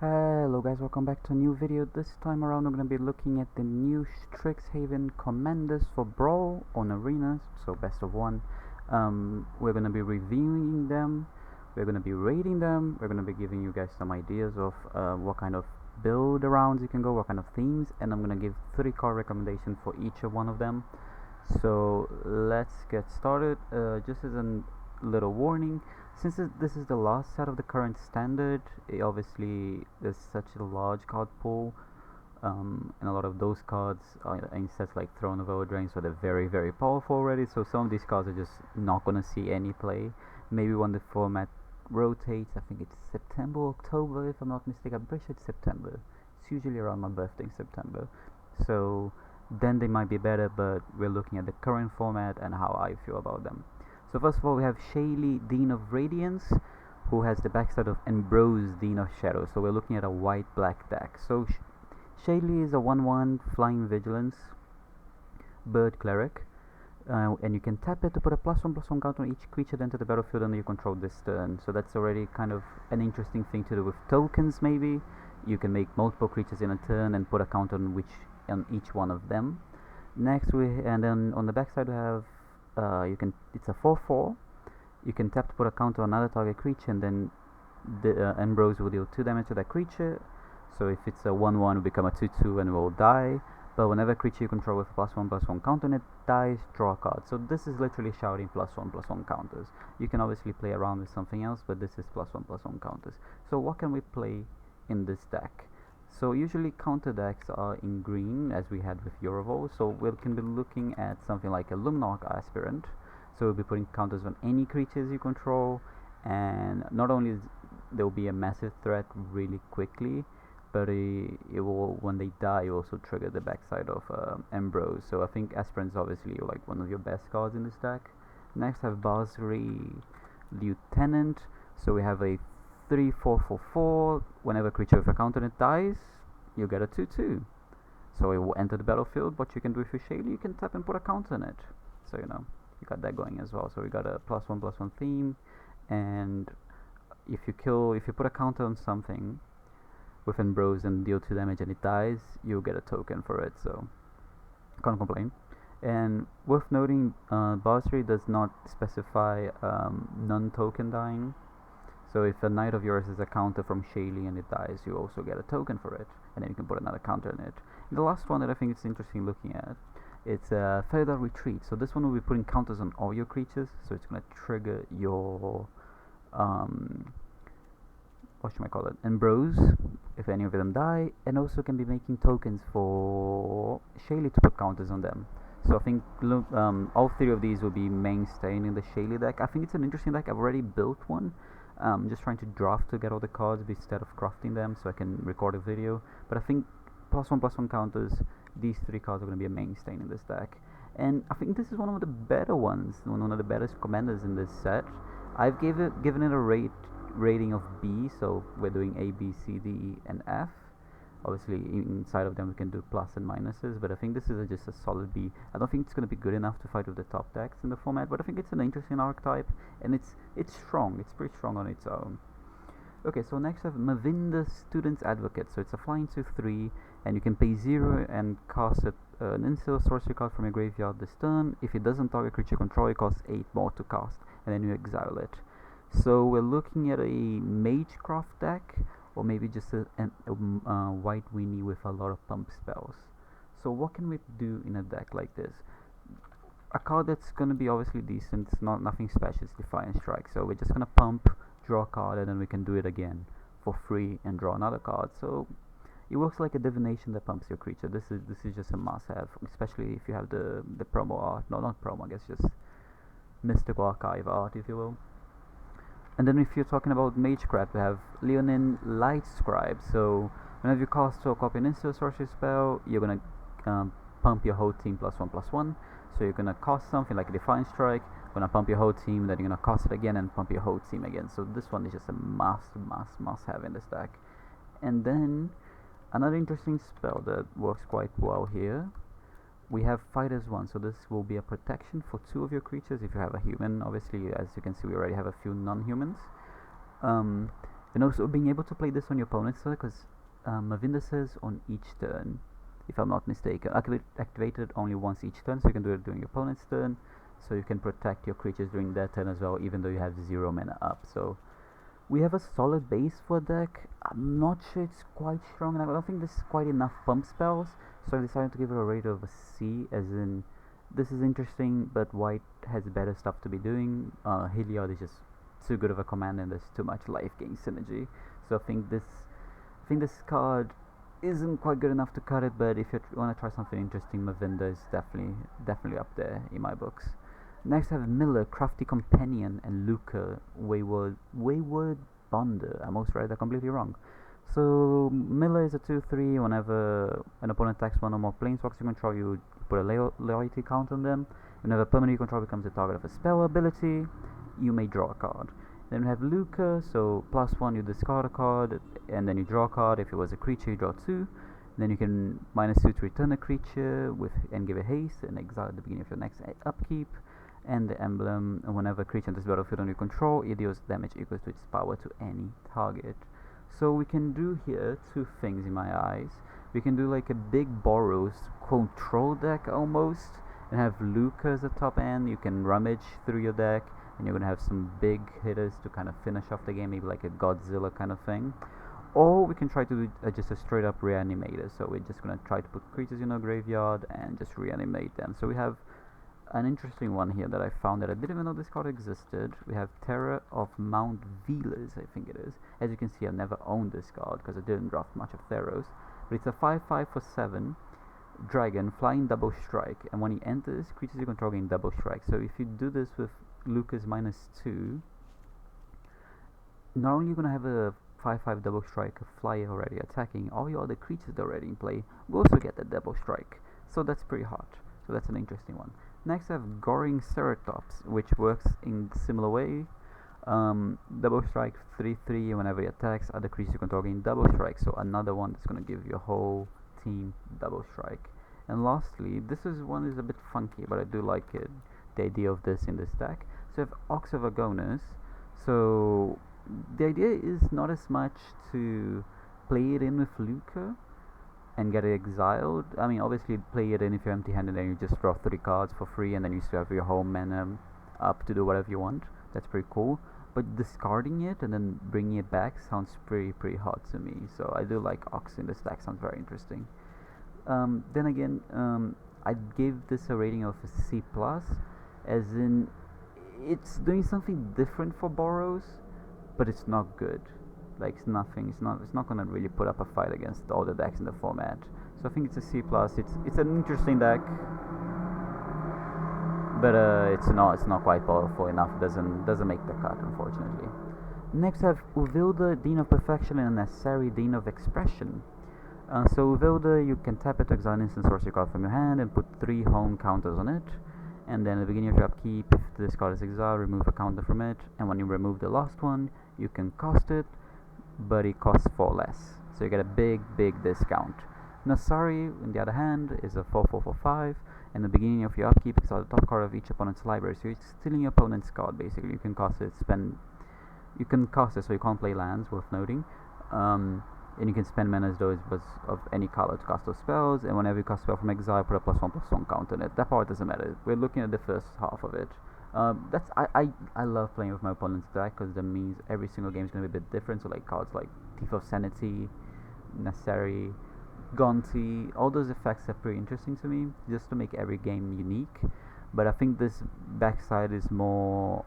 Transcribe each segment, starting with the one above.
Hello guys, welcome back to a new video. This time around I'm going to be looking at the new Strixhaven commanders for Brawl on arenas, so best of one. We're going to be reviewing them, we're going to be rating them, we're going to be giving you guys some ideas of what kind of build arounds you can go, what kind of themes, and I'm going to give 3 card recommendations for each of one of them. So let's get started. Just as a little warning, since this is the last set of the current standard, obviously there's such a large card pool, and a lot of those cards are in sets like Throne of Eldraine, so they're very powerful already. So some of these cards are just not gonna see any play. Maybe when the format rotates, I think it's September, October, if I'm not mistaken. I'm pretty sure it's September. It's usually around my birthday in September. So then they might be better, but we're looking at the current format and how I feel about them. So first of all, we have Shaylee, Dean of Radiance, who has the backside of Ambrose, Dean of Shadow. So we're looking at a white-black deck. So Shaylee is a 1/1 flying vigilance bird cleric, and you can tap it to put a +1/+1 counter on each creature that enters the battlefield under you control this turn. So that's already kind of an interesting thing to do with tokens. Maybe you can make multiple creatures in a turn and put a counter on each one of them. Next and then on the backside we have it's a 4/4. You can tap to put a counter on another target creature, and then the Ambrose will deal 2 damage to that creature. So if it's a 1/1, it will become a 2/2 and will die. But whenever a creature you control with a +1/+1 counter on it dies, draw a card. So this is literally shouting +1/+1 counters. You can obviously play around with something else, but this is +1/+1 counters. So what can we play in this deck? So usually counter decks are in green, as we had with Eurovol. So we can be looking at something like a Luminarch Aspirant. So we'll be putting counters on any creatures you control, and not only there will be a massive threat really quickly, but it will, when they die, you also trigger the backside of Ambrose. So I think Aspirant is obviously like one of your best cards in this deck. Next, have Basri Lieutenant. So we have a 3/4/4/4. Whenever a creature with a counter on it dies, you get a 2/2. So it will enter the battlefield. What you can do with your Shaylee, you can tap and put a counter on it. So you got that going as well. So we got a +1/+1 theme, and if you put a counter on something with Ambrose and deal 2 damage and it dies, you'll get a token for it. So can't complain. And worth noting, Basri does not specify non-token dying. So if a knight of yours is a counter from Shaylee and it dies, you also get a token for it, and then you can put another counter in it. And the last one that I think it's interesting looking at, it's a Feather Retreat. So this one will be putting counters on all your creatures, so it's going to trigger your what should I call it, Ambrose, if any of them die, and also can be making tokens for Shaylee to put counters on them. So I think all 3 of these will be mainstaying in the Shaylee deck. I think it's an interesting deck. I've already built one. Just trying to draft to get all the cards instead of crafting them so I can record a video. But I think +1/+1 counters, these 3 cards are going to be a mainstay in this deck. And I think this is one of the better ones, one of the better commanders in this set. I've given it a rating of B, so we're doing A, B, C, D, E, and F. Obviously inside of them we can do plus and minuses, but I think this is just a solid B. I don't think it's going to be good enough to fight with the top decks in the format, but I think it's an interesting archetype, and it's strong. It's pretty strong on its own. Okay, so next I have Mavinda Student's Advocate. So it's a flying 2/3, and you can pay 0 and cast an instant sorcery card from your graveyard this turn. If it doesn't target creature control, it costs 8 more to cast, and then you exile it. So we're looking at a Magecraft deck, or maybe just a white weenie with a lot of pump spells. So what can we do in a deck like this? A card that's going to be obviously decent, it's nothing special, it's Defiant Strike. So we're just going to pump, draw a card, and then we can do it again for free and draw another card. So it works like a divination that pumps your creature. This is just a must-have, especially if you have the promo art. No, not promo, I guess just mystical archive art, if you will. And then if you're talking about Magecraft, we have Leonin Light Scribe. So whenever you cast or copy an instant sorcery spell, you're gonna pump your whole team +1/+1. So you're gonna cast something like a Defiant Strike, gonna pump your whole team, then you're gonna cast it again and pump your whole team again. So this one is just a must have in this deck. And then another interesting spell that works quite well here, we have Fighter's 1. So this will be a protection for 2 of your creatures if you have a human. Obviously, as you can see, we already have a few non-humans. And also being able to play this on your opponent's turn, because Mavinda says on each turn, if I'm not mistaken. Activated only once each turn, so you can do it during your opponent's turn, so you can protect your creatures during their turn as well, even though you have 0 mana up. So we have a solid base for a deck. I'm not sure it's quite strong, and I don't think there's quite enough pump spells, so I decided to give it a rate of a C, as in this is interesting, but white has better stuff to be doing. Heliod is just too good of a command, and there's too much life gain synergy. So I think this card isn't quite good enough to cut it, but if you want to try something interesting, Mavinda is definitely up there in my books. Next I have Miller, Crafty Companion, and Luca, Wayward Bonder. I almost read that completely wrong. So Miller is a 2/3. Whenever an opponent attacks one or more planeswalkers you control, you put a loyalty count on them. Whenever a permanent you control becomes the target of a spell ability, you may draw a card. Then we have Luca, so +1 you discard a card, and then you draw a card. If it was a creature, you draw 2. Then you can -2 to return a creature and give it haste and exile at the beginning of your next upkeep. And the emblem, and whenever a creature enters the battlefield under your control, it deals damage equals to its power to any target. So we can do here 2 things in my eyes. We can do like a big Boros control deck almost, and have Luca as a top end. You can rummage through your deck, and you're gonna have some big hitters to kind of finish off the game, maybe like a Godzilla kind of thing. Or we can try to do just a straight up reanimator. So we're just gonna try to put creatures in our graveyard and just reanimate them. So we have an interesting one here that I found that I didn't even know this card existed. We have Terror of Mount Velas, I think it is. As you can see, I never owned this card because I didn't draft much of Theros. But it's a 5/5 for 7 dragon, flying double strike, and when he enters, creatures you control gain double strike. So if you do this with Lucas -2, not only you're gonna have a 5/5 double strike, a flyer already attacking, all your other creatures that are already in play will also get that double strike. So that's pretty hot. So that's an interesting one. Next I have Goring Ceratops, which works in similar way. Double strike 3/3, whenever he attacks, other creatures you control gain double strike. So another one that's gonna give your whole team double strike. And lastly, this one is a bit funky, but I do like it, the idea of this in this deck. So I have Ox of Agonas. So the idea is not as much to play it in with Luca and get it exiled. I mean, obviously play it in if you're empty-handed and you just draw 3 cards for free, and then you still have your whole mana up to do whatever you want. That's pretty cool. But discarding it and then bringing it back sounds pretty hot to me. So I do like Ox in this deck. Sounds very interesting. Then again, I gave this a rating of a C+, as in it's doing something different for Boros, but it's not good. Like it's nothing. It's not gonna really put up a fight against all the decks in the format. So I think it's a C+. It's an interesting deck, but it's not quite powerful enough. Doesn't make the cut, unfortunately. Next I have Uvilda, Dean of Perfection, and Necessary, Dean of Expression. So Uvilda, you can tap it to exile an instant sorcery card from your hand and put 3 home counters on it. And then at the beginning of your upkeep, if this card is exiled, remove a counter from it. And when you remove the last one, you can cost it, but it costs 4 less. So you get a big discount. Nasari, on the other hand, is a 4/4 for 5. And the beginning of your upkeep, exile the top card of each opponent's library. So you're stealing your opponent's card, basically. You can cost it, you can cost it, so you can't play lands, worth noting. And you can spend mana as though it was of any color to cast those spells, and whenever you cast a spell from exile, put a +1/+1 counter on it. That part doesn't matter. We're looking at the first half of it. I love playing with my opponent's deck, because that means every single game is going to be a bit different. So like cards like Thief of Sanity, Necessary, Gonti, all those effects are pretty interesting to me, just to make every game unique. But I think this backside is more,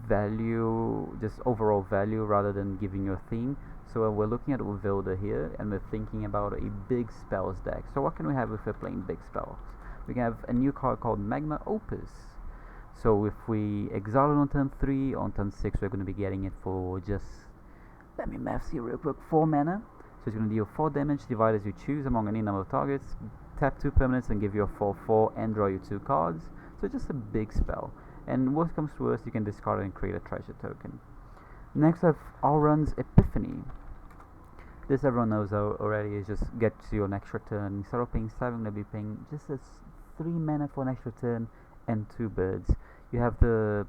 value, just overall value, rather than giving you a theme. So we're looking at Uvilda here, and we're thinking about a big spells deck. So what can we have if we're playing big spells? We can have a new card called Magma Opus. So if we exile it on turn 3, on turn 6 we're going to be getting it for just, let me math here real quick, 4 mana. So it's going to deal 4 damage, divide as you choose among any number of targets, tap 2 permanents and give you a 4/4 and draw you 2 cards. So just a big spell. And worst comes to worst, you can discard it and create a treasure token. Next I have Alrund's Epiphany. This everyone knows already, is just get to your next turn. Instead of paying 7, you'll be paying just 3 mana for an extra turn and 2 birds. You have the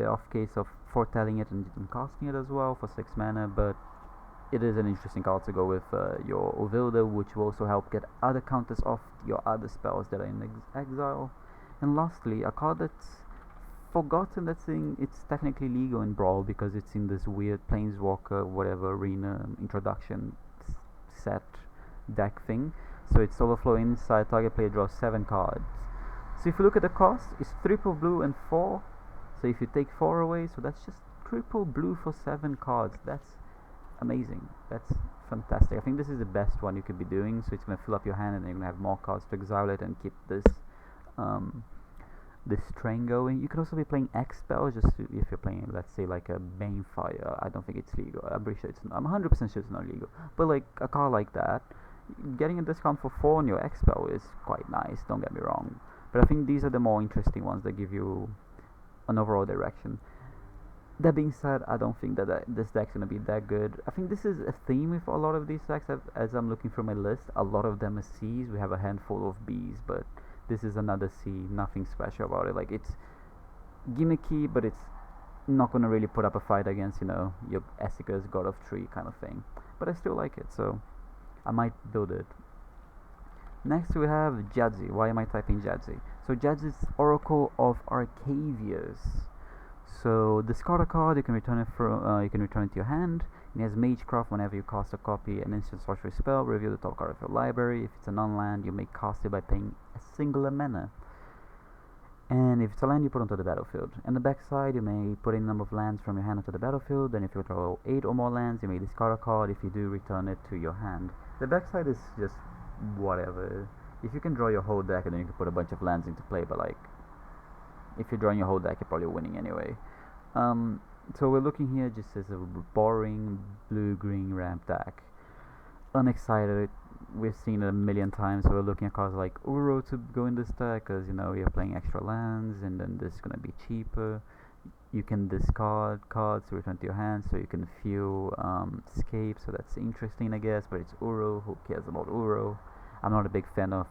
off case of foretelling it and casting it as well for 6 mana, but it is an interesting card to go with your Ovilda, which will also help get other counters off your other spells that are in exile. And lastly, a card that's forgotten that's it's technically legal in Brawl because it's in this weird Planeswalker whatever arena introduction set deck thing. So it's Overflow inside, target player draws 7 cards. So if you look at the cost, it's triple blue and 4. So if you take 4 away, so that's just triple blue for 7 cards. That's amazing. That's fantastic. I think this is the best one you could be doing. So it's going to fill up your hand and then you're going to have more cards to exile it and keep this this train going. You could also be playing X spells just if you're playing, let's say, like a Banefire. I don't think it's legal. I'm pretty sure it's not. I'm 100% sure it's not legal. But like a card like that, getting a discount for 4 on your X spell is quite nice. Don't get me wrong. But I think these are the more interesting ones that give you an overall direction. That being said, I don't think that this deck's gonna be that good. I think this is a theme with a lot of these decks. As I'm looking through my list, a lot of them are C's. We have a handful of B's, but this is another C. Nothing special about it. Like, it's gimmicky, but it's not gonna really put up a fight against, you know, your Esika's God of Tree kind of thing. But I still like it, so I might build it. Next we have Jadzi. Why am I typing Jadzi? So Jadzi is Oracle of Arcavius. So discard a card, you can return it to your hand. It has Magecraft. Whenever you cast a copy, an instant sorcery spell, reveal the top card of your library. If it's a non-land, you may cast it by paying a singular mana. And if it's a land, you put onto the battlefield. And the backside, you may put a number of lands from your hand onto the battlefield. Then if you draw 8 or more lands, you may discard a card. If you do, return it to your hand. The backside is just whatever. If you can draw your whole deck, and then you can put a bunch of lands into play, but like, if you're drawing your whole deck, you're probably winning anyway. So we're looking here just as a boring blue-green ramp deck. Unexcited. We've seen it a million times. So we're looking at cards like Uro to go in this deck, because you know you're playing extra lands, and then this is gonna be cheaper. You can discard cards to return to your hand, so you can fuel Scape. So that's interesting, I guess. But it's Uro. Who cares about Uro? I'm not a big fan of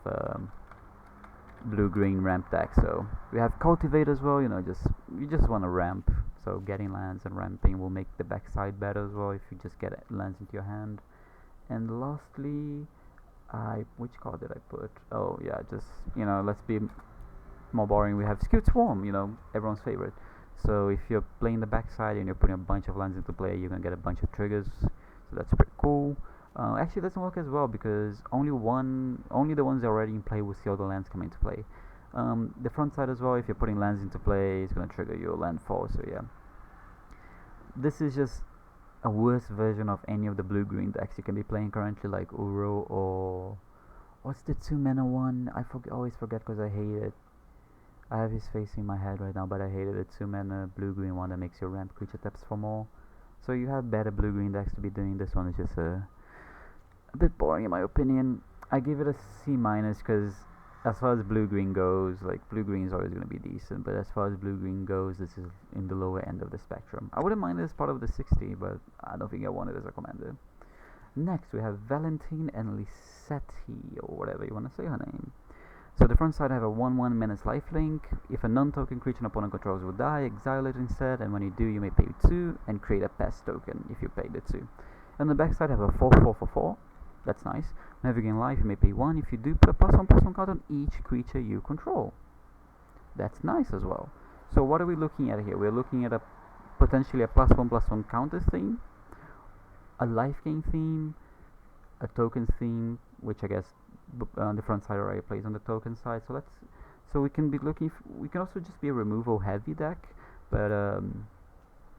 blue-green ramp deck. So we have Cultivate as well. You know, you just want to ramp. So getting lands and ramping will make the backside better as well if you just get lands into your hand. And lastly, which card did I put? Oh yeah, just, you know, let's be more boring. We have Skewed Swarm. You know, everyone's favorite. So if you're playing the backside and you're putting a bunch of lands into play, you're gonna get a bunch of triggers. So that's pretty cool. Actually, it doesn't work as well because only the ones already in play will see all the lands come into play. The front side as well, if you're putting lands into play, it's going to trigger your landfall. So yeah, this is just a worse version of any of the blue-green decks you can be playing currently, like Uro or what's the 2-mana one? I always forget because I hate it. I have his face in my head right now, but I hated it. 2-mana blue-green one that makes your ramp creature taps for more. So you have better blue-green decks to be doing. This one is just a bit boring in my opinion. I give it a C- because as far as blue-green goes, like, blue-green is always going to be decent, but as far as blue-green goes, this is in the lower end of the spectrum. I wouldn't mind it as part of the 60, but I don't think I want it as a commander. Next we have Valentine and Lisetti, or whatever you want to say her name. So the front side I have a 1/1 menace lifelink. If a non-token creature an opponent controls will die, exile it instead, and when you do, you may pay 2 and create a pest token if you paid it 2. On the back side I have a 4/4 for 4. That's nice. Whenever you gain life, you may pay 1. If you do, put a +1/+1 card on each creature you control. That's nice as well. So what are we looking at here? We're looking at potentially a +1/+1 counter theme, a life gain theme, a tokens theme, which I guess on the front side already plays on the token side. So we can be looking. We can also just be a removal heavy deck, but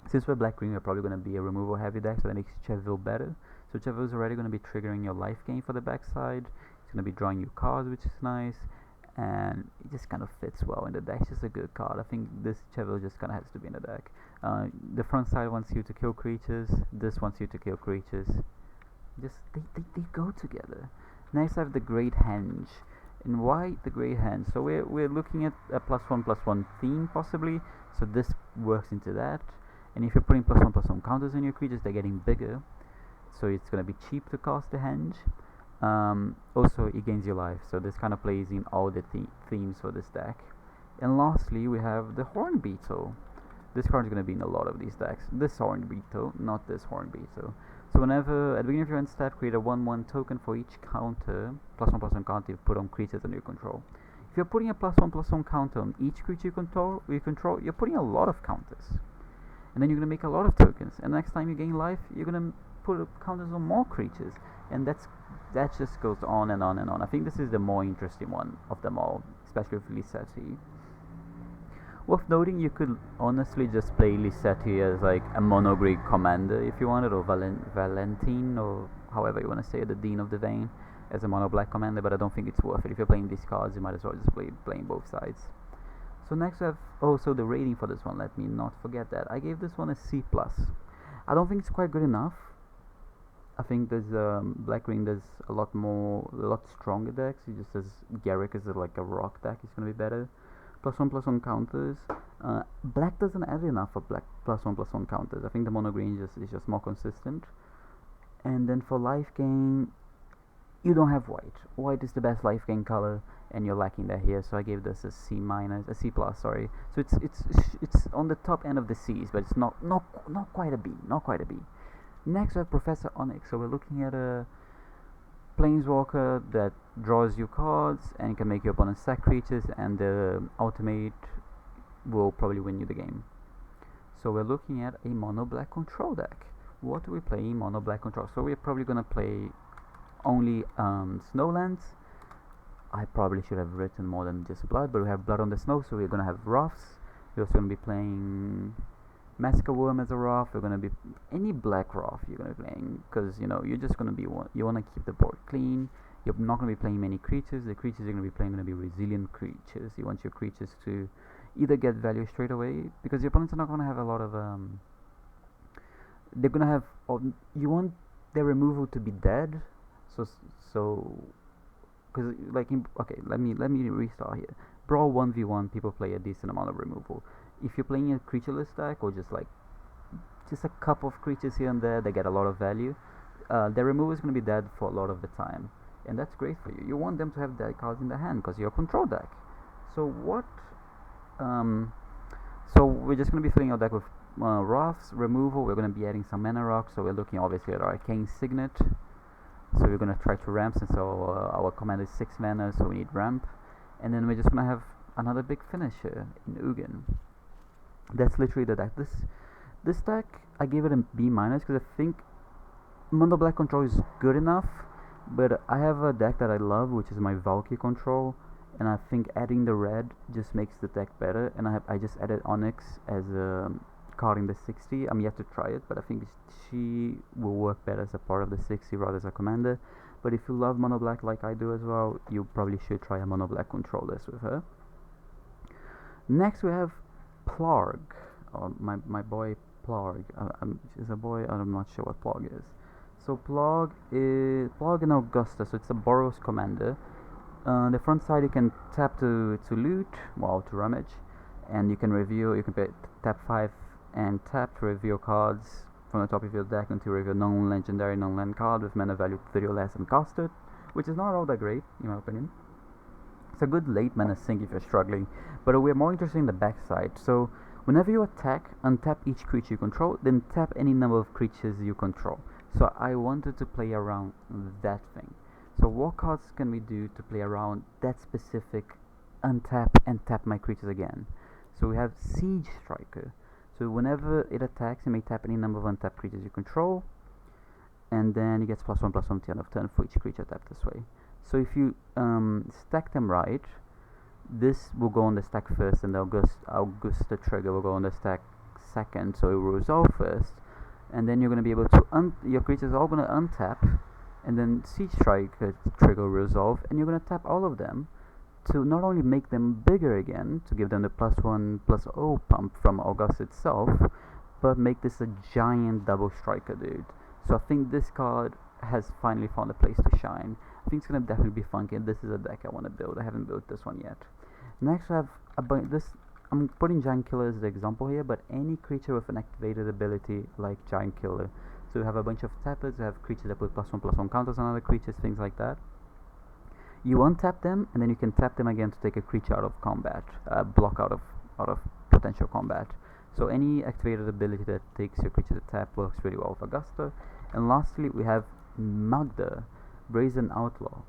since we're black-green, we're probably going to be a removal heavy deck, so that makes Cheville better. So Cheville is already going to be triggering your life gain for the backside. It's going to be drawing you cards, which is nice, and it just kind of fits well in the deck. It's just a good card. I think this Cheville just kind of has to be in the deck. The front side wants you to kill creatures. This wants you to kill creatures. Just they go together. Next I have the Great Henge. And why the Great Henge? So we're looking at a +1/+1 theme possibly. So this works into that. And if you're putting +1/+1 counters on your creatures, they're getting bigger. So it's going to be cheap to cast the Henge. Also, it gains your life. So this kind of plays in all the themes for this deck. And lastly, we have the Horn Beetle. This card is going to be in a lot of these decks. This Horned Beetle, not this Horned Beetle. So whenever, at the beginning of your end step, create a 1/1 token for each counter, +1/+1 counter you put on creatures under your control. If you're putting a +1/+1 counter on each creature you control, you're putting a lot of counters. And then you're going to make a lot of tokens. And next time you gain life, you're going to put counters on more creatures. And that just goes on and on and on. I think this is the more interesting one of them all, especially with Lisetti. Worth noting, you could honestly just play Lisetti as like a mono-grade commander if you wanted, or Valentine, or however you want to say it, the Dean of the Vein, as a mono-black commander, but I don't think it's worth it. If you're playing these cards, you might as well just playing both sides. So next we have, so the rating for this one, let me not forget that. I gave this one a C+. I don't think it's quite good enough. I think there's Black Green, there's a lot stronger decks. It just says Garrick is like a rock deck, it's going to be better. +1/+1 counters. Black doesn't add enough for black +1/+1 counters. I think the mono green is just more consistent. And then for life gain, you don't have white. White is the best life gain color, and you're lacking that here. So I gave this a C-, a C+. Sorry. So it's on the top end of the C's, but it's not quite a B. Not quite a B. Next we have Professor Onyx. So we're looking at a Planeswalker that draws you cards and can make your opponent sack creatures, and the ultimate will probably win you the game. So we're looking at a mono black control deck. What do we play in mono black control? So we're probably gonna play only Snowlands. I probably should have written more than just blood, but we have blood on the snow, so we're gonna have Wraths. We're also gonna be playing Massacre Worm as a Wrath. We're gonna be any black Wrath you're gonna be playing, because you're just gonna be you wanna keep the board clean. You're not gonna be playing many creatures. The creatures you're gonna be playing are gonna be resilient creatures. You want your creatures to either get value straight away, because your opponents are not gonna have a lot of they're gonna have you want their removal to be dead. So because okay, let me restart here. Brawl 1v1, people play a decent amount of removal. If you're playing a creatureless deck, or just a couple of creatures here and there, they get a lot of value. Their removal is going to be dead for a lot of the time, and that's great for you. You want them to have dead cards in their hand because you're a control deck. So what? So we're just going to be filling our deck with Wraths, removal. We're going to be adding some mana rocks. So we're looking obviously at our Arcane Signet. So we're going to try to ramp, since our commander is 6 mana, so we need ramp. And then we're just going to have another big finisher in Ugin. That's literally the deck. This deck, I gave it a B- because I think mono black control is good enough, but I have a deck that I love, which is my Valkyrie control, and I think adding the red just makes the deck better. And I just added Onyx as a card in the 60. I'm yet to try it, but I think she will work better as a part of the 60 rather as a commander. But if you love mono black like I do as well, you probably should try a mono black control list with her. Next we have Plarg, my boy Plarg. Is a boy. I'm not sure what Plarg is. So Plarg in Augusta. So it's a Boros commander. The front side you can tap to loot, to rummage, and you can reveal. You can tap 5 and tap to reveal cards from the top of your deck until you reveal non-legendary non-land card with mana value 30 or less and cast it, which is not all that great in my opinion. It's a good late mana sink if you're struggling, but we're more interested in the backside. So whenever you attack, untap each creature you control, then tap any number of creatures you control. So I wanted to play around that thing. So what cards can we do to play around that specific untap and tap my creatures again? So we have Siege Striker. So whenever it attacks, you may tap any number of untapped creatures you control, and then it gets +1/+1 till end of turn for each creature tapped this way. So if you stack them right, this will go on the stack first, and the Augusta trigger will go on the stack second, so it will resolve first, and then you're going to be able to your creatures are all going to untap, and then Siege Striker trigger will resolve, and you're going to tap all of them to not only make them bigger again, to give them the +1/+0 pump from Augusta itself, but make this a giant double striker, dude. So I think this card has finally found a place to shine. I think it's gonna definitely be funky, and this is a deck I want to build. I haven't built this one yet. Next I have I'm putting Giant Killer as the example here, but any creature with an activated ability like Giant Killer. So we have a bunch of tappers, we have creatures that put +1/+1 counters on other creatures, things like that. You untap them, and then you can tap them again to take a creature out of combat, block out of potential combat. So any activated ability that takes your creature to tap works really well with Augusta. And lastly, we have Magda, Brazen Outlaw.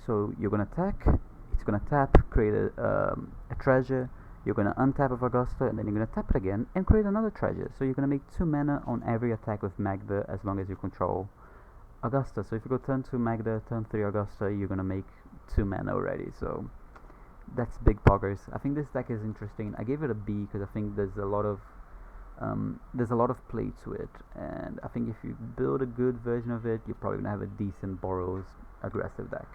So you're gonna attack, it's gonna tap, create a treasure. You're gonna untap with Augusta, and then you're gonna tap it again and create another treasure. So you're gonna make 2 mana on every attack with Magda as long as you control Augusta. So if you go turn 2 Magda, turn 3 Augusta, you're gonna make 2 mana already. So that's big poggers. I think this deck is interesting. I gave it a B because I think there's a lot of play to it, and I think if you build a good version of it, you're probably gonna have a decent Boros aggressive deck.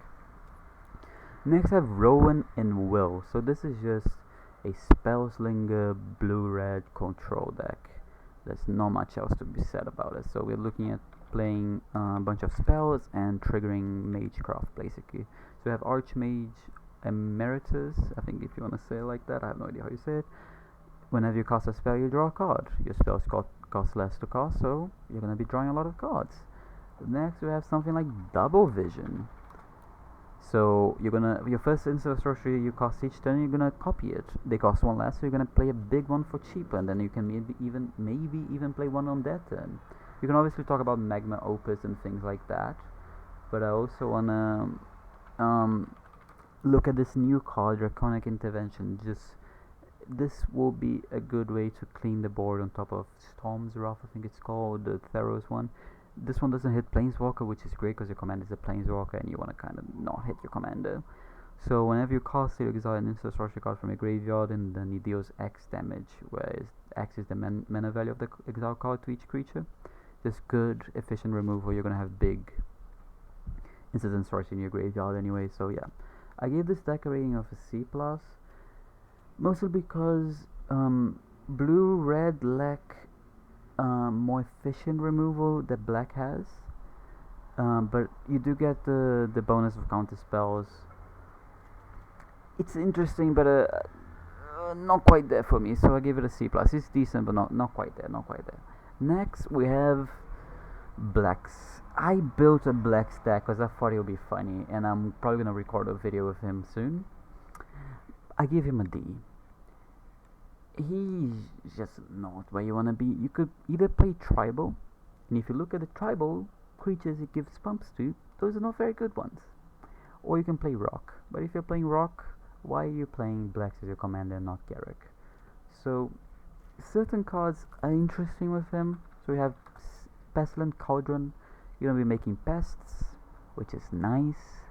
Next I have Rowan and Will. So this is just a Spellslinger blue-red control deck. There's not much else to be said about it. So we're looking at playing a bunch of spells and triggering Magecraft basically. So we have Archmage Emeritus, I think if you want to say it like that, I have no idea how you say it. Whenever you cast a spell, you draw a card. Your spells cost less to cast, so you're going to be drawing a lot of cards. Next we have something like Double Vision. So your first instant sorcery you cast each turn, you're gonna copy it. They cost 1 less, so you're gonna play a big one for cheaper, and then you can maybe even play one on that turn. You can obviously talk about Magma Opus and things like that, but I also wanna look at this new card, Draconic Intervention. This will be a good way to clean the board on top of Storm's Wrath, I think it's called, the Theros one. This one doesn't hit Planeswalker, which is great because your commander is a Planeswalker and you want to kind of not hit your commander. So whenever you cast it, you exile an instant sorcery card from your graveyard, and then it deals X damage, where X is the mana value of the exile card to each creature. Just good, efficient removal. You're going to have big instant sorcery in your graveyard anyway, so yeah. I gave this deck a rating of a C+, mostly because blue-red lack more efficient removal that black has, but you do get the bonus of counter spells. It's interesting, but not quite there for me, so I give it a C+. It's decent, but not quite there, Next we have Blacks. I built a black stack because I thought it would be funny, and I'm probably gonna record a video with him soon. I give him a D. He's just not where you want to be. You could either play tribal, and if you look at the tribal creatures it gives pumps to, those are not very good ones. Or you can play rock, but if you're playing rock, why are you playing blacks as your commander and not Garruk? So certain cards are interesting with him. So we have Pestilent Cauldron. You're gonna be making pests, which is nice.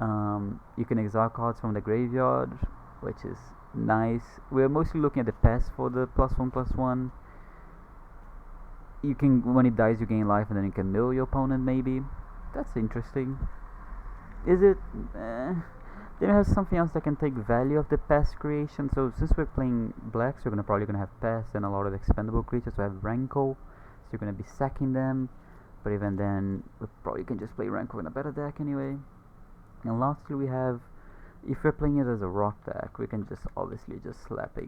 You can exile cards from the graveyard, which is nice. We're mostly looking at the pest for the +1/+1. You can, when it dies, you gain life, and then you can mill your opponent. Maybe that's interesting. Is it? Then you have something else that can take value of the pest creation. So since we're playing blacks, we're probably gonna have pests and a lot of expendable creatures. So we have Rankle, so you're gonna be sacking them. But even then, we probably can just play Rankle in a better deck anyway. And lastly, we have, if we're playing it as a rock deck, we can just obviously just slap a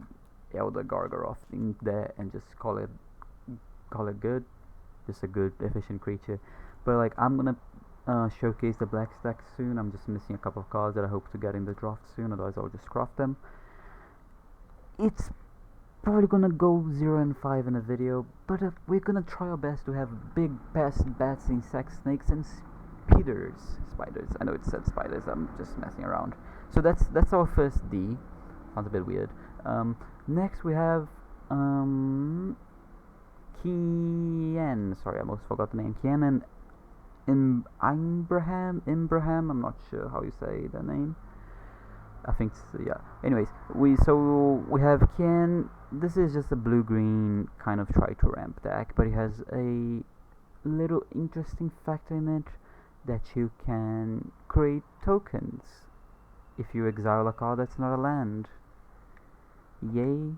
Elder Gargaroth in there and just call it good. Just a good, efficient creature. But like, I'm gonna showcase the black stack soon. I'm just missing a couple of cards that I hope to get in the draft soon, otherwise I'll just craft them. It's probably gonna go 0 and 5 in a video, but we're gonna try our best to have big pests, bats, insects, snakes, and spiders. I know it said spiders, I'm just messing around. So that's our first D. Sounds a bit weird. Next we have Kian. Sorry, I almost forgot the name. Kian and Imbraham. I'm not sure how you say the name. I think so, yeah. Anyways, we have Kian. This is just a blue-green kind of try to ramp deck, but it has a little interesting factor in it that you can create tokens if you exile a card that's not a land. Yay.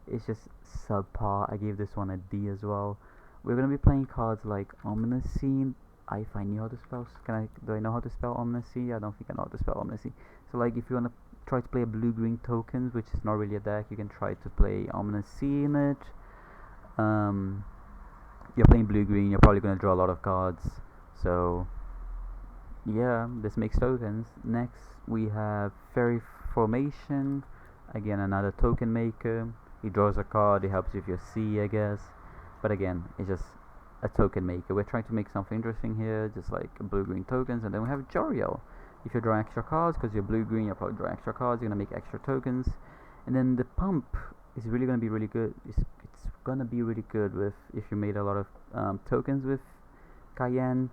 It's just subpar. I gave this one a D as well. We're gonna be playing cards like Ominous Sea. If I knew how to spell, do I know how to spell Ominous Sea? I don't think I know how to spell Ominous Sea. So like, if you wanna try to play a blue-green tokens, which is not really a deck, you can try to play Ominous Sea in it. You're playing blue-green, you're probably gonna draw a lot of cards. So yeah, this makes tokens. Next we have Fairy Formation, again another token maker. He draws a card, it helps you with your C, I guess. But again, it's just a token maker. We're trying to make something interesting here, just like blue-green tokens. And then we have Joriel. If you're drawing extra cards, because you're blue-green, you're probably drawing extra cards, you're going to make extra tokens. And then the pump is really going to be really good. It's going to be really good with if you made a lot of tokens with Cayenne,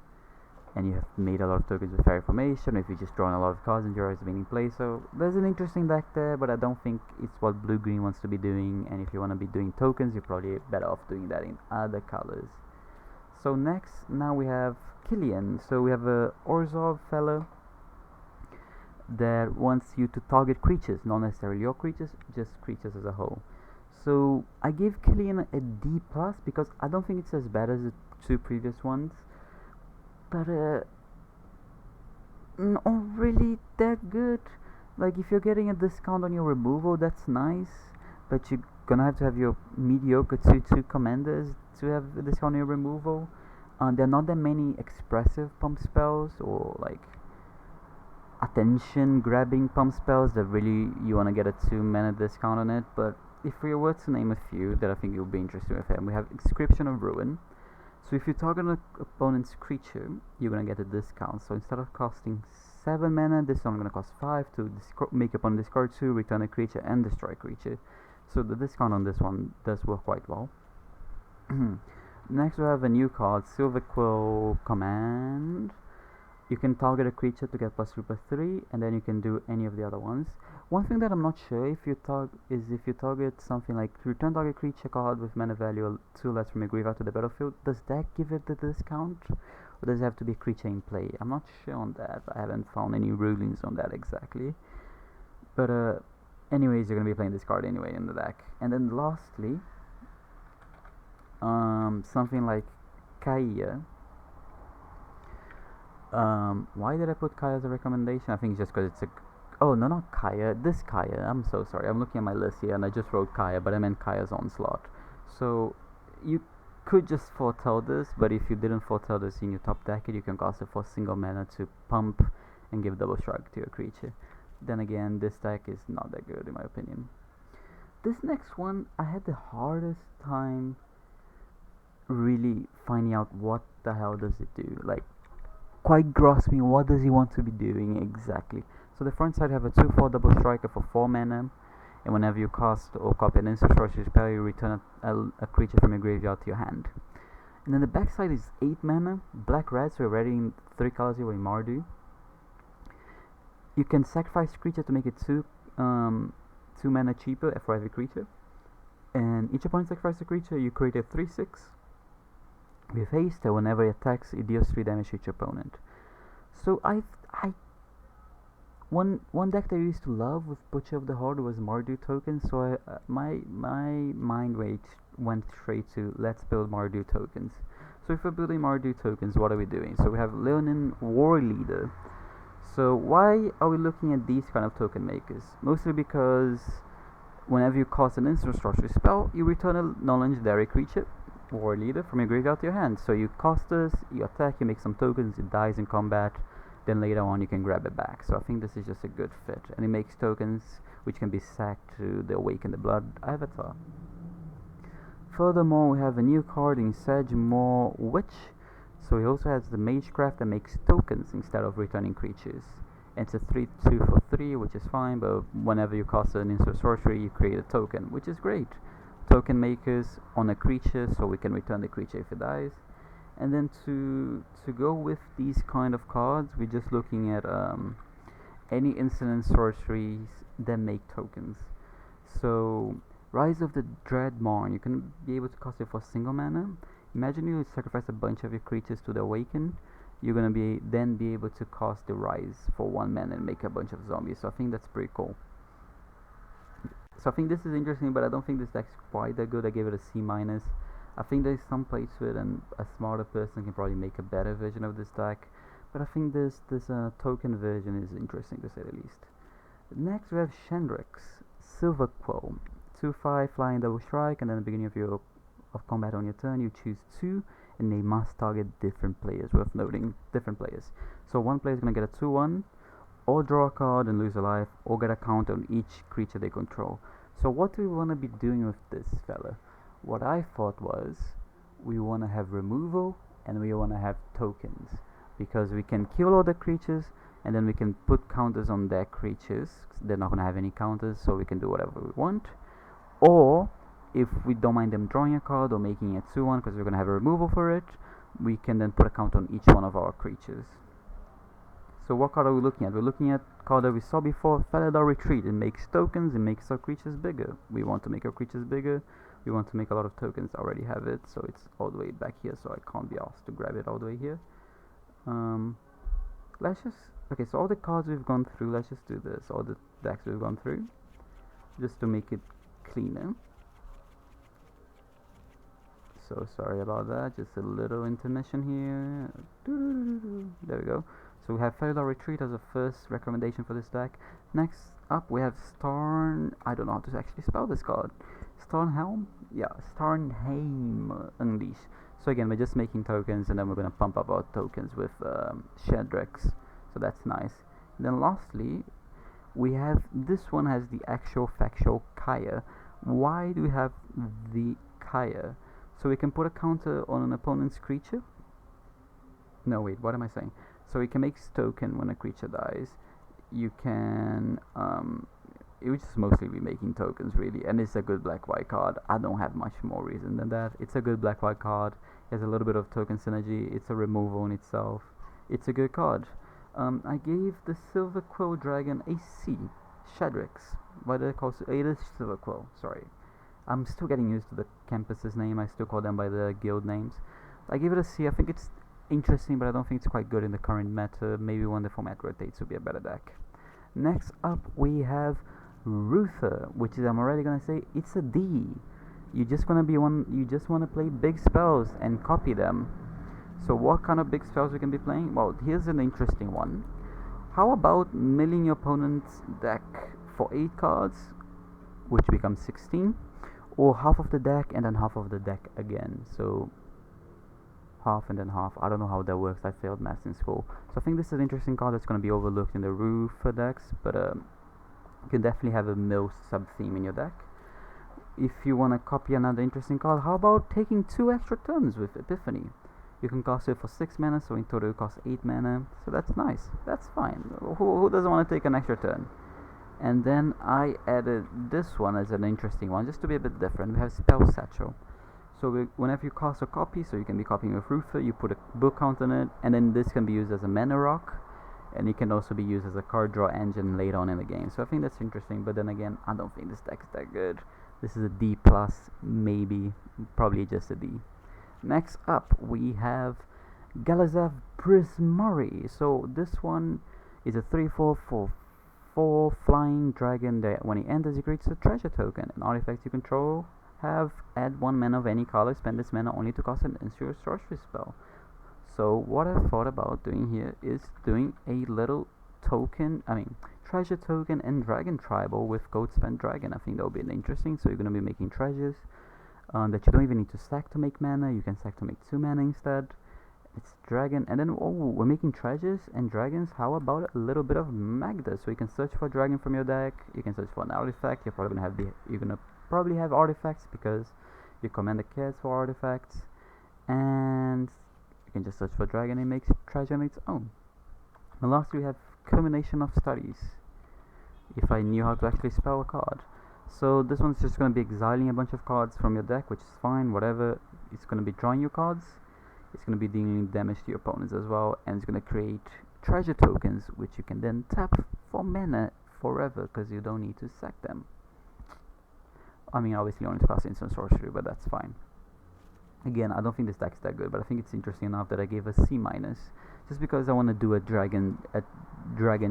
and you have made a lot of tokens with Fairy Formation, or if you're just drawing a lot of cards and Joriel's winning play. So there's an interesting deck there, but I don't think it's what blue-green wants to be doing. And if you want to be doing tokens, you're probably better off doing that in other colors. So next, now we have Killian. So we have a Orzhov fella that wants you to target creatures, not necessarily your creatures, just creatures as a whole. So I give Killian a D plus because I don't think it's as bad as the two previous ones, but not really that good. Like if you're getting a discount on your removal, that's nice, but you're gonna have to have your mediocre 2/2 commanders to have a discount on your removal. There are not that many expressive pump spells or like attention grabbing pump spells that really you want to get a 2 mana discount on it. But if we were to name a few that I think you'll be interested with him, we have Inscription of Ruin. So if you target an opponent's creature, you're gonna get a discount. So instead of costing 7 mana, this is only gonna cost 5 to make opponent discard 2, return a creature, and destroy a creature. So the discount on this one does work quite well. Next we have a new card, Silver Quill Command. You can target a creature to get +3/+3, and then you can do any of the other ones. One thing that I'm not sure if you target something like return target creature card with mana value 2 less from your graveyard to the battlefield, does that give it the discount, or does it have to be a creature in play? I'm not sure on that. I haven't found any rulings on that exactly. But anyways, you're gonna be playing this card anyway in the deck. And then lastly, something like Kaya. Why did I put Kaya as a recommendation? I think it's just because it's a... Oh, no, not Kaya. This Kaya. I'm so sorry. I'm looking at my list here and I just wrote Kaya, but I meant Kaya's Onslaught. So, you could just foretell this, but if you didn't foretell this in your top deck, you can cast it for single mana to pump and give double strike to your creature. Then again, this deck is not that good in my opinion. This next one, I had the hardest time really finding out what the hell does it do. Like, quite grasping what does he want to be doing exactly. So the front side have a 2/4 double striker for 4 mana, and whenever you cast or copy an instant sorcery spell, you return a creature from your graveyard to your hand. And then the back side is 8 mana, black red, so you're already in 3 colors here with Mardu. You can sacrifice creature to make it 2 mana cheaper for every creature. And each opponent sacrifices a creature, you create a 3/6 with haste, and whenever it attacks, it deals 3 damage to each opponent. So one deck that I used to love with Butcher of the Horde was Mardu tokens. So my mind went straight to let's build Mardu tokens. So if we're building Mardu tokens, what are we doing? So we have Leonin War Leader. So why are we looking at these kind of token makers? Mostly because whenever you cast an instant sorcery spell, you return a non-legendary creature, War Leader, from your graveyard to your hand. So you cast this, you attack, you make some tokens, it dies in combat, then later on you can grab it back. So I think this is just a good fit, and it makes tokens which can be sacked to the Awaken the Blood avatar. Furthermore, we have a new card in Sedgemoor Witch. So he also has the Magecraft that makes tokens instead of returning creatures. And it's a 3/2 for 3, which is fine, but whenever you cast an instant sorcery, you create a token, which is great. Token makers on a creature, so we can return the creature if it dies. And then to go with these kind of cards, we're just looking at any instant sorceries that make tokens. So Rise of the Dread Marn, you can be able to cast it for single mana. Imagine you sacrifice a bunch of your creatures to the Awaken. You're gonna be able to cast the Rise for 1 mana and make a bunch of zombies. So I think that's pretty cool. So I think this is interesting, but I don't think this deck's quite that good. I gave it a C-. I think there's some place to it, and a smarter person can probably make a better version of this deck. But I think this token version is interesting to say the least. Next we have Shendrix, Silver Quill, 2/5 flying double strike, and then at the beginning of combat on your turn, you choose 2, and they must target different players. Worth noting, different players. So one player is gonna get a 2/1. Or draw a card and lose a life, or get a count on each creature they control. So what do we want to be doing with this fella? What I thought was we want to have removal and we want to have tokens, because we can kill all the creatures and then we can put counters on their creatures. They're not going to have any counters, so we can do whatever we want. Or if we don't mind them drawing a card or making it 2-1 because we're going to have a removal for it, we can then put a counter on each one of our creatures. So what card are we looking at? We're looking at card that we saw before, Felidar Retreat. It makes tokens, it makes our creatures bigger. We want to make our creatures bigger, we want to make a lot of tokens. I already have it, so it's all the way back here, so I can't be asked to grab it all the way here. Let's just, okay, so all the cards we've gone through, let's just do this, all the decks we've gone through, just to make it cleaner. So sorry about that, just a little intermission here. There we go. So we have Felidar Retreat as a first recommendation for this deck. Next up we have I don't know how to actually spell this card. Starnhelm? Yeah, Starnheim Unleash. So again, we're just making tokens, and then we're going to pump up our tokens with Shedrex. So that's nice. And then lastly, we have, this one has the actual factual Kaya. Why do we have the Kaya? So we can put a counter on an opponent's creature. No, wait, what am I saying? So we can make token when a creature dies. You can, it would just mostly be making tokens really, and it's a good black-white card. I don't have much more reason than that. It's a good black-white card. It has a little bit of token synergy. It's a removal in itself. It's a good card. I gave the Silver Quill Dragon a C. Shedrex. Why did I call it? It is Silver Quill, sorry. I'm still getting used to the campus's name. I still call them by the guild names. I gave it a C. I think it's interesting, but I don't think it's quite good in the current meta. Maybe when the format rotates will be a better deck. Next up we have Ruther, which is, I'm already gonna say, it's a D. You just want to play big spells and copy them. So what kind of big spells we can be playing? Well, here's an interesting one. How about milling your opponent's deck for 8 cards, which becomes 16, or half of the deck and then half of the deck again? So half and then half. I don't know how that works. I failed maths in school. So I think this is an interesting card that's going to be overlooked in the Ruther decks, but you can definitely have a mill sub-theme in your deck. If you want to copy another interesting card, how about taking 2 extra turns with Epiphany? You can cast it for 6 mana, so in total it costs 8 mana. So that's nice. That's fine. Who doesn't want to take an extra turn? And then I added this one as an interesting one, just to be a bit different. We have Spell Satchel. So whenever you cast a copy, so you can be copying with Ruther, you put a book count on it, and then this can be used as a mana rock, and it can also be used as a card draw engine later on in the game. So I think that's interesting, but then again, I don't think this deck is that good. This is a D+, maybe, probably just a D. Next up, we have Galazav Prismari. So this one is a 3/4 for 4 flying dragon that when it enters, it creates a treasure token. An artifact you control add 1 mana of any color, spend this mana only to cast an instant sorcery spell. So what I thought about doing here is doing a little treasure token and dragon tribal with gold spent dragon. I think that would be interesting. So you're going to be making treasures that you don't even need to stack to make mana. You can stack to make 2 mana instead. It's dragon, and then we're making treasures and dragons. How about a little bit of Magda? So you can search for a dragon from your deck. You can search for an artifact. You're gonna probably have artifacts because your commander cares for artifacts, and you can just search for a dragon and it makes treasure on its own. And lastly, we have Culmination of Studies. If I knew how to actually spell a card. So this one's just going to be exiling a bunch of cards from your deck, which is fine, whatever. It's going to be drawing you cards. It's going to be dealing damage to your opponents as well, and it's going to create treasure tokens, which you can then tap for mana forever, because you don't need to sack them. I mean, obviously only to cast instant sorcery, but that's fine. Again, I don't think this deck is that good, but I think it's interesting enough that I gave a C-, just because I want to do a dragon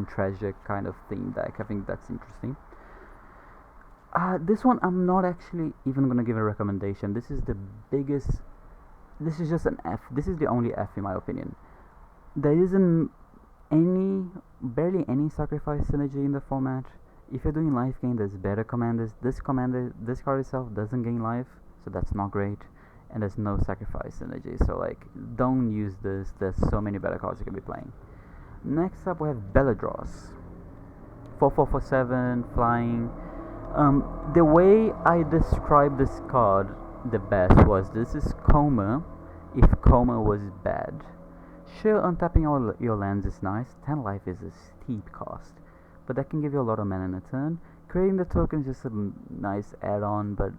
treasure kind of theme deck. I think that's interesting. This one I'm not actually even going to give a recommendation. This is just an F. This is the only F in my opinion. There isn't barely any sacrifice synergy in the format. If you're doing life gain, there's better commanders. This card itself doesn't gain life, so that's not great. And there's no sacrifice synergy, so like, don't use this. There's so many better cards you can be playing. Next up we have Belladros. 4/4 for 7 flying. The way I described this card the best was, this is Coma if Coma was bad. Sure, untapping all your lands is nice. 10 life is a steep cost, but that can give you a lot of mana in a turn. Creating the token is just a nice add-on, but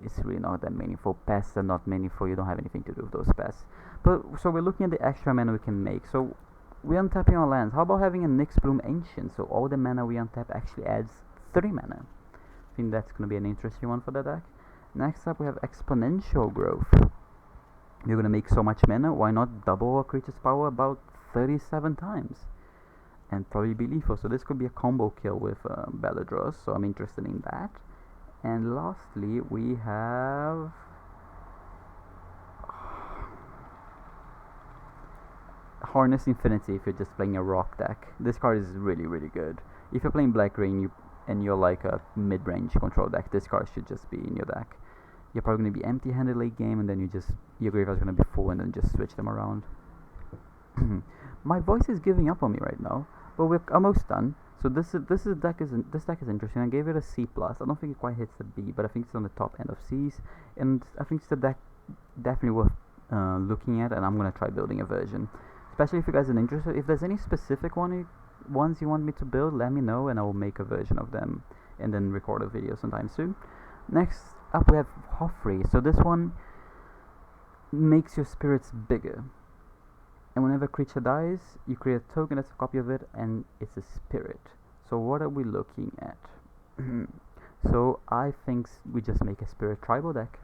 it's really not that meaningful. Pests are not meaningful, you don't have anything to do with those pests. But so we're looking at the extra mana we can make. So we're untapping our lands. How about having a Nyx Bloom Ancient? So all the mana we untap actually adds 3 mana. I think that's going to be an interesting one for the deck. Next up we have Exponential Growth. You're going to make so much mana, why not double a creature's power about 37 times? And probably be lethal, so this could be a combo kill with Beladros, so I'm interested in that. And lastly we have Harness Infinity if you're just playing a rock deck. This card is really good. If you're playing Black Rain and you're like a mid-range control deck, this card should just be in your deck. You're probably going to be empty-handed late game, and then your graveyard's going to be full, and then just switch them around. My voice is giving up on me right now, but we're almost done. So this deck is interesting. I gave it a C+. I don't think it quite hits the B, but I think it's on the top end of C's, and I think it's the deck definitely worth looking at, and I'm gonna try building a version. Especially if you guys are interested. If there's any specific ones you want me to build, let me know, and I will make a version of them and then record a video sometime soon. Next up we have Hoffrey. So this one makes your spirits bigger, and whenever a creature dies, you create a token that's a copy of it, and it's a spirit. So what are we looking at? So I think we just make a spirit tribal deck.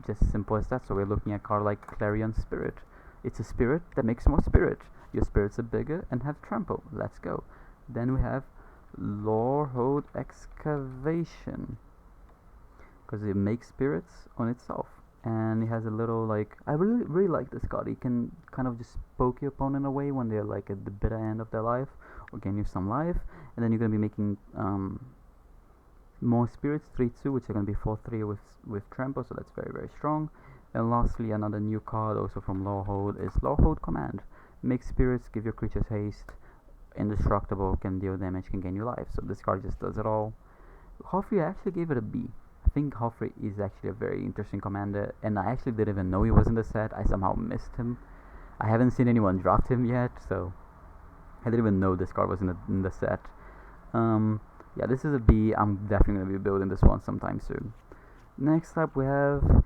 Just simple as that. So we're looking at a card like Clarion Spirit. It's a spirit that makes more spirit. Your spirits are bigger and have trample. Let's go. Then we have Lorehold Excavation, because it makes spirits on itself, and it has a little, like, I really like this card. You can kind of just poke your opponent away when they're like at the bitter end of their life, or gain you some life, and then you're gonna be making more spirits, 3/2, which are gonna be 4/3 with trample, so that's very strong. And lastly, another new card also from Lorehold is Lorehold Command. Make spirits, give your creatures haste, indestructible, can deal damage, can gain you life. So this card just does it all. Hoffrey, I actually gave it a B. I think Hoffrey is actually a very interesting commander, and I actually didn't even know he was in the set. I somehow missed him. I haven't seen anyone draft him yet, so I didn't even know this card was in the set. Yeah, this is a B. I'm definitely going to be building this one sometime soon. Next up we have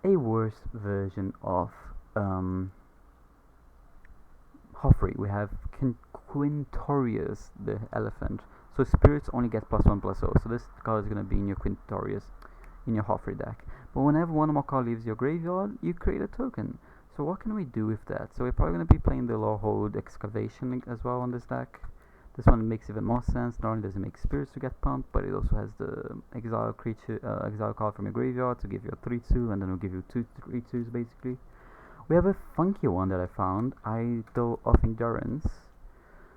a worse version of Hoffrey. We have Quintorius the Elephant. So spirits only get +1/+0. So this card is going to be in your Quintorius, in your Hoffrey deck. But whenever one more card leaves your graveyard, you create a token. So what can we do with that? So we're probably going to be playing the Lorehold Excavation as well on this deck. This one makes even more sense. Not only does it make spirits to get pumped, but it also has the exile card from your graveyard to give you a 3/2, and then it'll give you 2 3/2s basically. We have a funky one that I found, Idol of Endurance.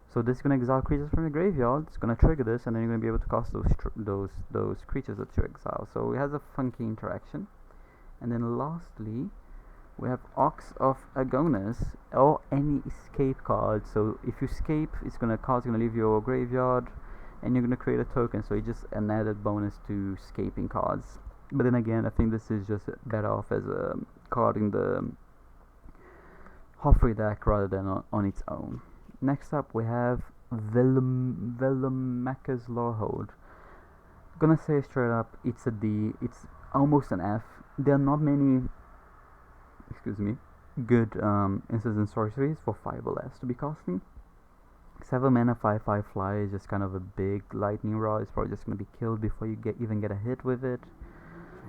So this is gonna exile creatures from your graveyard. It's gonna trigger this, and then you're gonna be able to cast those creatures that you exile. So it has a funky interaction. And then lastly, we have Ox of Agonas, or any escape card. So if you escape, card's gonna leave your graveyard, and you're gonna create a token. So it's just an added bonus to escaping cards. But then again, I think this is just better off as a card in the Hoffrey deck rather than on its own. Next up we have Velomachus Lorehold. Gonna say straight up, it's a D. It's almost an F. There are not many good instants and sorceries for 5 or less to be casting. 7 mana 5/5 fly is just kind of a big lightning rod. It's probably just gonna be killed before you even get a hit with it.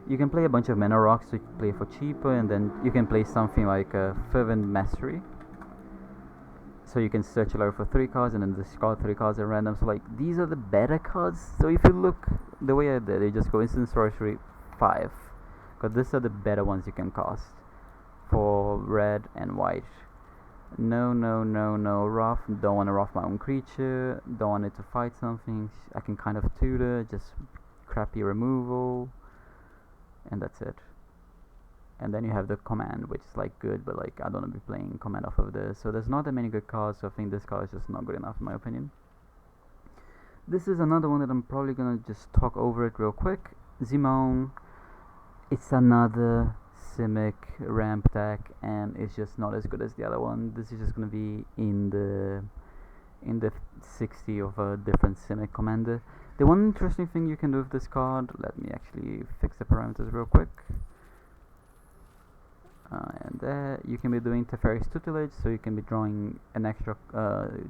You can play a bunch of mana rocks to play for cheaper, and then you can play something like Fervent Mastery. So you can search a lot for 3 cards and then discard 3 cards at random. So like, these are the better cards. So if you look the way I did, you just go instant sorcery 5, because these are the better ones you can cast for red and white. No, rough. Don't want to rough my own creature. Don't want it to fight something. I can kind of tutor, just crappy removal, and that's it. And then you have the command, which is like good, but like I don't want to be playing command off of this. So there's not that many good cards, so I think this card is just not good enough in my opinion. This is another one that I'm probably gonna just talk over it real quick. Zimone, it's another Simic ramp deck, and it's just not as good as the other one. This is just gonna be in the 60 of a different Simic commander. The one interesting thing you can do with this card, let me actually fix the parameters real quick. And there you can be doing Teferi's Tutelage, so you can be drawing an extra,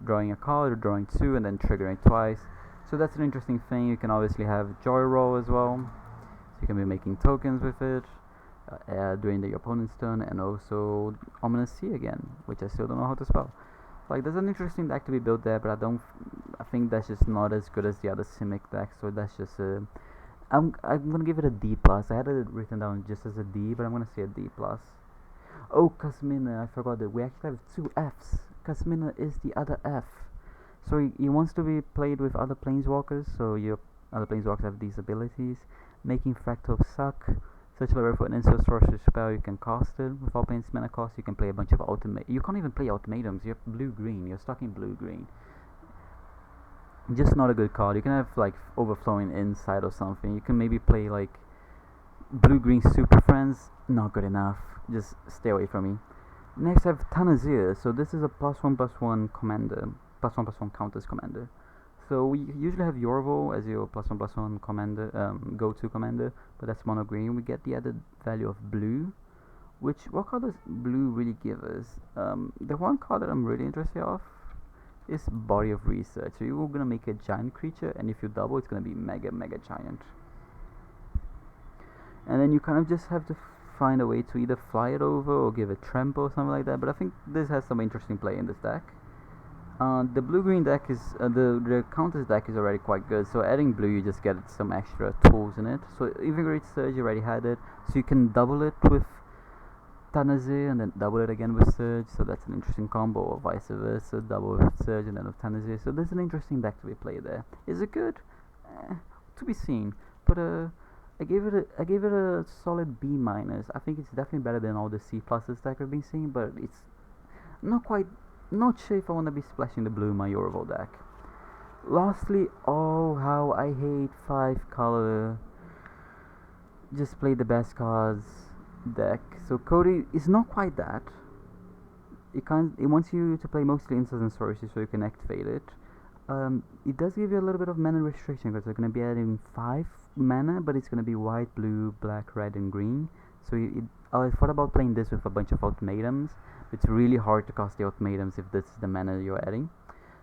drawing a card or drawing two and then triggering twice. So that's an interesting thing. You can obviously have Joy Roll as well, so you can be making tokens with it during the opponent's turn, and also Ominous Sea again, which I still don't know how to spell. Like, there's an interesting deck to be built there, but I think that's just not as good as the other Simic deck. So that's just I'm gonna give it a D plus. I had it written down just as a D, but I'm gonna say a D plus. Oh, Kasmina, I forgot that we actually have two Fs. Kasmina is the other F. So he wants to be played with other planeswalkers, so your other planeswalkers have these abilities. Making Fractal suck. Search library for an instant sorcery spell, you can cast it without paying mana cost. You can play a bunch of you can't even play ultimatums. You have blue-green, you're stuck in blue-green. Just not a good card. You can have like Overflowing Insight or something. You can maybe play like blue-green Super Friends. Not good enough. Just stay away from me. Next I have Tanazir. So this is a +1/+1 commander. +1/+1 counters commander. So we usually have Yorvo as your +1/+1 commander, go-to commander, but that's mono green. We get the added value of blue, which what card does blue really give us? The one card that I'm really interested of is Body of Research. So you're gonna make a giant creature, and if you double, it's gonna be mega giant. And then you kind of just have to find a way to either fly it over or give it trample or something like that. But I think this has some interesting play in this deck. The blue-green deck is the counters deck is already quite good. So adding blue, you just get some extra tools in it. So Invigorate Surge, you already had it, so you can double it with Tanazir and then double it again with Surge. So that's an interesting combo, or vice versa, double with Surge and then with Tanazir. So there's an interesting deck to be played there. Is it good? To be seen. But I gave it a solid B minus. I think it's definitely better than all the C pluses that we've been seeing, but it's not sure if I want to be splashing the blue in my Yorvo deck. Lastly, oh how I hate 5-color just play the best cards deck. So Cody is not quite that. It wants you to play mostly instants and sorceries so you can activate it. It does give you a little bit of mana restriction because they're going to be adding 5 mana, but it's going to be white, blue, black, red, and green. So I thought about playing this with a bunch of ultimatums. It's really hard to cast the ultimatums if this is the mana you're adding.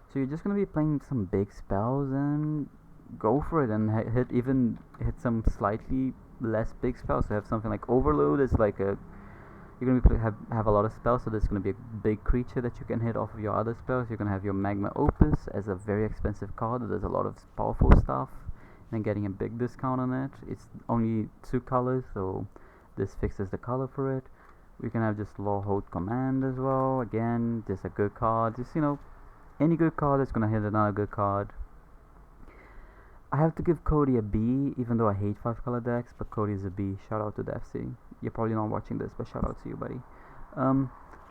So you're just going to be playing some big spells and go for it and hit some slightly less big spells. So have something like Overload is like you're going to have a lot of spells, so there's going to be a big creature that you can hit off of your other spells. You're going to have your Magma Opus as a very expensive card that does a lot of powerful stuff and getting a big discount on it. It's only 2 colors, so this fixes the color for it. We can have just Lawhold Command as well. Again, just a good card. Just, any good card is going to hit another good card. I have to give Cody a B, even though I hate 5-color decks, but Cody is a B. Shout out to DefC. You're probably not watching this, but shout out to you, buddy.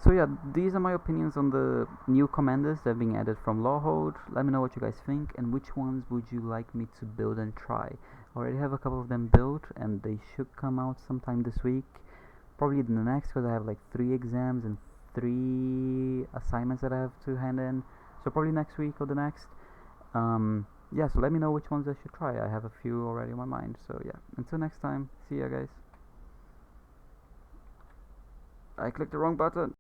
So yeah, these are my opinions on the new commanders that are being added from Lawhold. Let me know what you guys think, and which ones would you like me to build and try. I already have a couple of them built, and they should come out sometime this week. Probably the next, because I have like 3 exams and 3 assignments that I have to hand in. So probably next week or the next. Yeah, so let me know which ones I should try. I have a few already in my mind. So yeah, until next time, see ya guys. I clicked the wrong button.